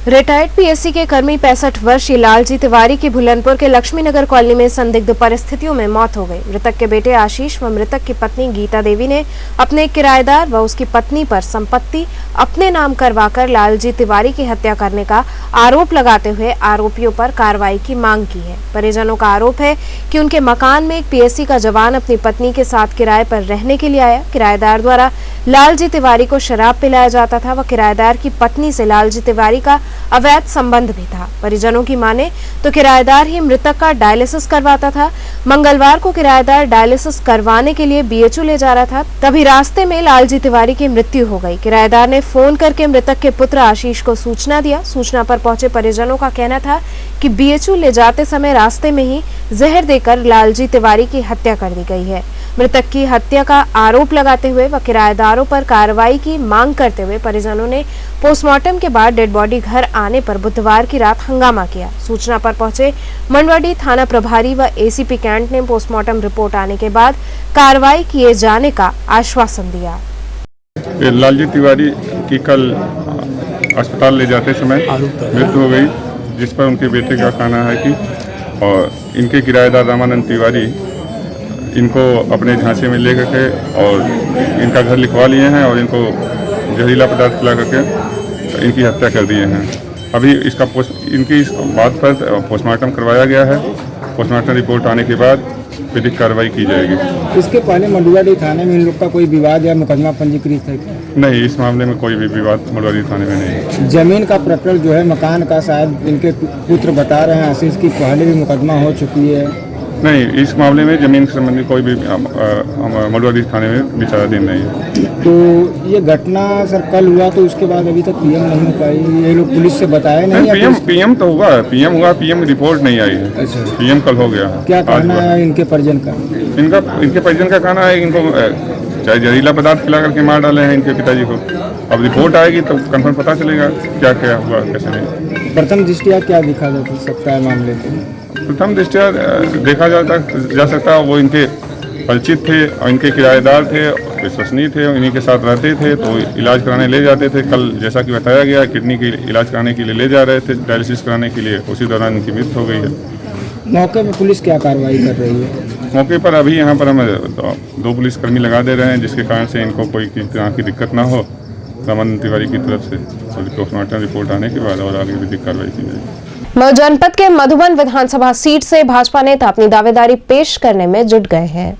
रिटायर्ड PSC के कर्मी 65 वर्षीय लालजी तिवारी की बुलंदपुर के लक्ष्मीनगर कॉलोनी में संदिग्ध परिस्थितियों में मौत हो गई। मृतक के बेटे आशीष व मृतक की पत्नी गीता देवी ने अपने किराएदार व उसकी पत्नी पर संपत्ति अपने नाम करवाकर लालजी तिवारी की हत्या करने का आरोप लगाते हुए आरोपियों पर कार्रवाई की मांग की है। परिजनों का आरोप है कि उनके मकान में एक PSC का जवान अपनी पत्नी के साथ किराए पर रहने के लिए आया। किराएदार द्वारा लालजी तिवारी को शराब पिलाया जाता था व किराएदार की पत्नी से लालजी तिवारी का अवैध संबंध भी था। परिजनों की माने तो किराएदार ही मृतक का डायलिसिस करवाता था। मंगलवार को किराएदार डायलिसिस करवाने के लिए BHU ले जा रहा था, तभी रास्ते में लालजी तिवारी की मृत्यु हो गई। किराएदार ने फोन करके मृतक के पुत्र आशीष को सूचना दिया। सूचना पर पहुंचे परिजनों का कहना था कि BHU ले जाते समय रास्ते में ही जहर देकर लालजी तिवारी की हत्या कर दी गई है। मृतक की हत्या का आरोप लगाते हुए व किराएदारों पर कार्रवाई की मांग करते हुए परिजनों ने पोस्टमार्टम के बाद डेड बॉडी घर आने पर बुधवार की रात हंगामा किया। सूचना पर पहुंचे मंडवाडी थाना प्रभारी व ACP कैंट ने पोस्टमार्टम रिपोर्ट आने के बाद कार्रवाई किए जाने का आश्वासन दिया। लालजी तिवारी की कल अस्पताल ले जाते समय मृत्यु हो गई, जिस पर उनके बेटे का कहना है कि और इनके किराएदार रामानंद तिवारी इनको अपने झांसे में ले करके और इनका घर लिखवा लिए हैं और इनको जहरीला पदार्थ खिला करके इनकी हत्या कर दिए हैं। अभी इसका इनकी इस बात पर पोस्टमार्टम करवाया गया है। पोस्टमार्टम रिपोर्ट आने के बाद विधिक कार्रवाई की जाएगी। इसके पहले मंडुआडीह थाने में इन लोग का कोई विवाद या मुकदमा पंजीकृत है क्या? नहीं, इस मामले में कोई भी विवाद मंडुआडीह थाने में नहीं है। जमीन का प्रकरण जो है मकान का, शायद इनके पुत्र बता रहे हैं आशीष की पहले भी मुकदमा हो चुकी है। नहीं, इस मामले में जमीन से संबंधित कोई भी मंडुआडीह थाने में विचाराधीन नहीं है। तो ये घटना सर कल हुआ, तो उसके बाद अभी तक पीएम नहीं हो पाई, ये लोग पुलिस से बताए नहीं? पीएम तो हुआ, पीएम रिपोर्ट नहीं आई है। अच्छा, पीएम कल हो गया। क्या कहना है इनके परिजन का? इनके परिजन का कहना है इनको चाहे जहरीला पदार्थ खिला करके मार डाले हैं इनके पिताजी को। अब रिपोर्ट आएगी तो कंफर्म पता चलेगा क्या क्या हुआ कैसे नहीं। प्रथम दृष्टिया क्या दिखा जा सकता है मामले में? प्रथम दृष्टिया देखा जा सकता है वो इनके परिचित थे और इनके किराएदार थे, विश्वसनीय थे, इन्हीं के साथ रहते थे, तो इलाज कराने ले जाते थे। कल जैसा कि बताया गया किडनी की इलाज कराने के लिए ले जा रहे थे, डायलिसिस कराने के लिए, उसी दौरान इनकी मृत्यु हो गई है। मौके पर पुलिस क्या कार्रवाई कर रही है? मौके पर अभी यहाँ पर हम 2 पुलिसकर्मी लगा दे रहे हैं, जिसके कारण से इनको कोई तरह की दिक्कत ना हो। रामानंद तिवारी की तरफ से पोस्टमार्टम रिपोर्ट आने के बाद और आगे विधिक कार्रवाई की जाएगी। मऊ जनपद के मधुबन विधानसभा सीट से भाजपा नेता अपनी दावेदारी पेश करने में जुट गए हैं।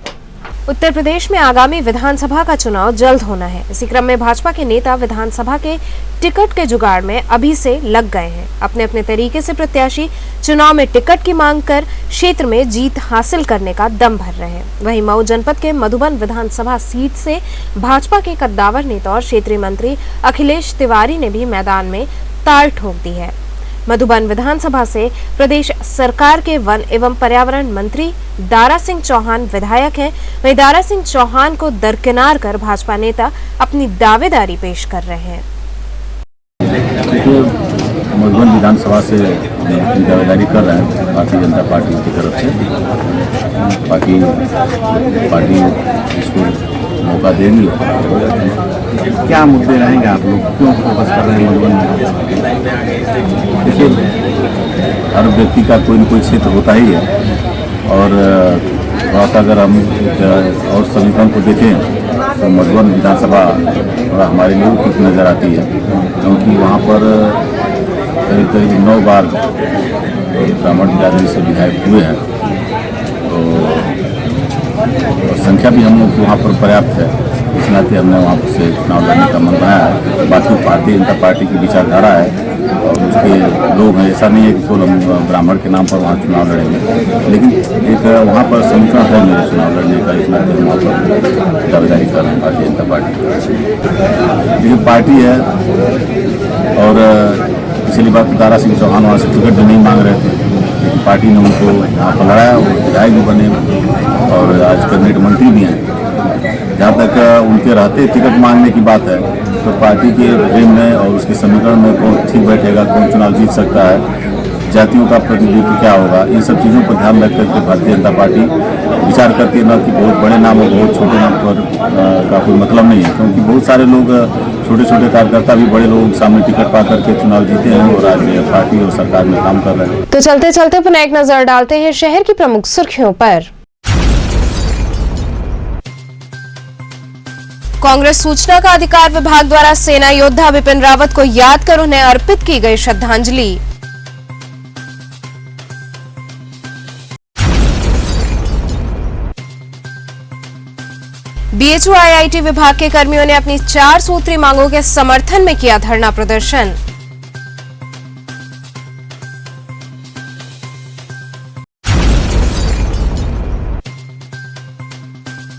उत्तर प्रदेश में आगामी विधानसभा का चुनाव जल्द होना है। इसी क्रम में भाजपा के नेता विधानसभा के टिकट के जुगाड़ में अभी से लग गए हैं। अपने अपने तरीके से प्रत्याशी चुनाव में टिकट की मांग कर क्षेत्र में जीत हासिल करने का दम भर रहे हैं। वहीं मऊ जनपद के मधुबन विधानसभा सीट से भाजपा के कद्दावर नेता और क्षेत्रीय मंत्री अखिलेश तिवारी ने भी मैदान में ताल ठोक दी है। मधुबन विधानसभा से प्रदेश सरकार के वन एवं पर्यावरण मंत्री दारा सिंह चौहान विधायक हैं। वहीं दारा सिंह चौहान को दरकिनार कर भाजपा नेता अपनी दावेदारी पेश कर रहे हैं। मधुबन विधानसभा से अपनी दावेदारी कर रहे हैं भारतीय जनता पार्टी की तरफ से। बाकी पार्टी इसको मौका देंगी। क्या मुद्दे रहेंगे, आप लोग क्यों फोकस कर रहे हैं मधुबन में? देखिए, हर व्यक्ति का कोई न कोई क्षेत्र होता ही है, और थोड़ा सा अगर हम और समीकरण को देखें तो मधुबन विधानसभा थोड़ा हमारे लिए ठीक नज़र आती है, क्योंकि वहाँ पर करीब 9 बार ब्राह्मण बिरादरी से विधायक हुए हैं, तो संख्या भी हम लोग की वहाँ पर पर्याप्त है। इस नाते हमने वहाँ पर से चुनाव लड़ने का मन बनाया है। बाकी भारतीय जनता पार्टी की विचारधारा है और उसके लोग हैं, ऐसा नहीं है कि केवल हम ब्राह्मण के नाम पर वहाँ चुनाव लड़ेंगे, लेकिन एक वहाँ पर समीकरण है मेरे चुनाव लड़ने का। इस नाते हम वहाँ पर दावेदारी कर रहे हैं भारतीय जनता पार्टी। लेकिन पार्टी है, और पिछली बार दारा सिंह चौहान वहाँ से टिकट भी नहीं मांग रहे थे, लेकिन पार्टी ने उनको वहाँ पर लड़ाया, वो विधायक भी बने और आज कैबिनेट मंत्री भी हैं। जहाँ तक उनके रहते टिकट मांगने की बात है, तो पार्टी के फ्रेम में और उसके समीकरण में कौन ठीक बैठेगा, कौन चुनाव जीत सकता है, जातियों का प्रतिनिधित्व क्या होगा, इन सब चीज़ों पर ध्यान रख करके भारतीय जनता पार्टी विचार करती है। न कि बहुत बड़े नाम और बहुत छोटे नाम पर का कोई मतलब नहीं है, क्योंकि बहुत सारे लोग, छोटे छोटे कार्यकर्ता भी बड़े लोगों के सामने टिकट पा करके चुनाव जीते हैं और आज पार्टी और सरकार में काम कर रहे हैं। तो चलते चलते पुनः एक नजर डालते हैं शहर की प्रमुख सुर्खियों पर। कांग्रेस सूचना का अधिकार विभाग द्वारा सेना योद्धा विपिन रावत को याद कर उन्हें अर्पित की गई श्रद्धांजलि। बीएचयू आईआईटी विभाग के कर्मियों ने अपनी 4 सूत्री मांगों के समर्थन में किया धरना प्रदर्शन।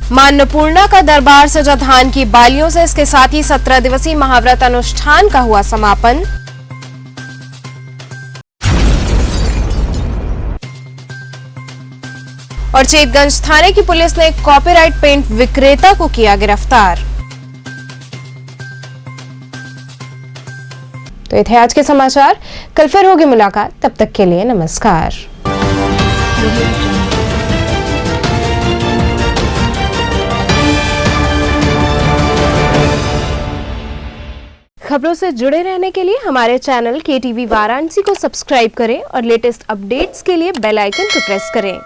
मां अन्नपूर्णा का दरबार सजा धान की बालियों से, इसके साथ ही 17 दिवसीय महाव्रत अनुष्ठान का हुआ समापन। और चेतगंज थाने की पुलिस ने एक कॉपीराइट पेंट विक्रेता को किया गिरफ्तार। तो ये थे आज के समाचार। कल फिर होगी मुलाकात, तब तक के लिए नमस्कार। खबरों से जुड़े रहने के लिए हमारे चैनल KTV वाराणसी को सब्सक्राइब करें और लेटेस्ट अपडेट्स के लिए बेल आइकन को प्रेस करें।